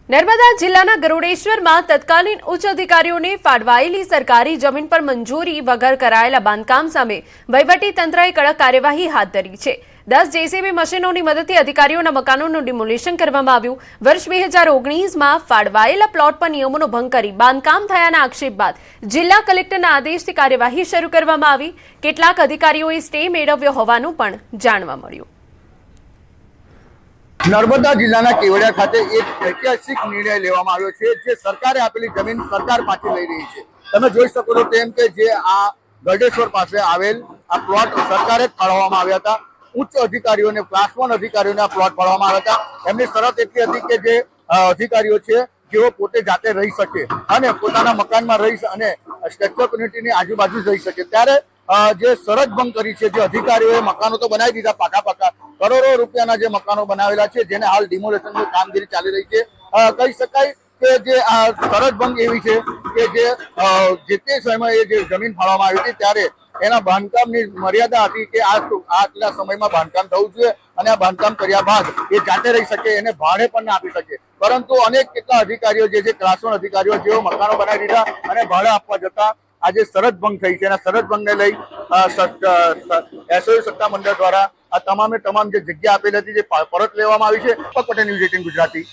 નર્મદા જિલ્લાના ગરુડેશ્વરમાં તત્કાલીન ઉચ્ચ અધિકારીઓને ફાળવાયેલી સરકારી જમીન પર મંજૂરી વગર કરાયેલા બાંધકામ સામે વહીવટી તંત્રએ કડક કાર્યવાહી હાથ ધરી છે। 10 જેસીબી મશીનોની મદદથી અધિકારીઓના મકાનોનું ડિમોલિશન કરવામાં આવ્યું। વર્ષ 2019માં ફાળવાયેલા પ્લોટ પર નિયમોનો ભંગ કરી બાંધકામ થયાના આક્ષેપ બાદ જિલ્લા કલેક્ટરના આદેશથી કાર્યવાહી શરૂ કરવામાં આવી। કેટલાક અધિકારીઓએ સ્ટે મેળવ્યો હોવાનું પણ જાણવા મળ્યું। नर्मदा जिल्लाના કેવડિયા ખાતે એક ઐતિહાસિક નિર્ણય લેવામાં આવ્યો છે જે સરકારે આપેલી જમીન સરકાર પાછી લઈ રહી છે। તમે જોઈ શકો છો તેમ કે જે આ ગરડેશ્વર પાસે આવેલ આ પ્લોટ સરકારે ફાળવવામાં આવ્યા હતા। ઉચ્ચ અધિકારીઓને ક્લાસ 1 અધિકારીઓને આ પ્લોટ ફાળવવામાં આવ્યા હતા। એમની શરત એટલી હતી કે જે અધિકારીઓ છે જેઓ પોતે જાતે રહી શકે અને પોતાના મકાનમાં રહી અને સ્ટેચ્યુ ઓફ યુનિટીની આજુબાજુ જ રહી શકે। ત્યારે જે શરત ભંગ કરી છે જે અધિકારીઓએ મકાનો તો બનાવી દીધા પાકા કરોડો રૂપિયાના જે મકાનો બનાવેલા છે જેને હાલ ડિમોલેશનની કામગીરી ચાલી રહી છે। કહી શકાય કે જે આ શરત ભંગ એવી છે કે જે તે સમયે જે જમીન ફાળવવામાં આવી હતી ત્યારે એના બાંધકામની મર્યાદા હતી કે આટલા સમયમાં બાંધકામ થવું જોઈએ અને આ બાંધકામ કર્યા બાદ એ જાતે રહી શકે, એને ભાડે પણ ના આપી શકે। પરંતુ અનેક કેટલા અધિકારીઓ જે ક્લાસ 1 અધિકારીઓ જેઓ મકાનો બનાવી દીધા અને ભાડે આપવા જતા આજે શરત ભંગ થઈ છે। અને શરત ભંગને લઈ એસઓયુ સત્તા મંડળ દ્વારા આ તમામે તમામ જે જગ્યા આપેલી હતી જે પરત લેવામાં આવી છે। પટેલ ન્યૂઝ 18 ગુજરાતી।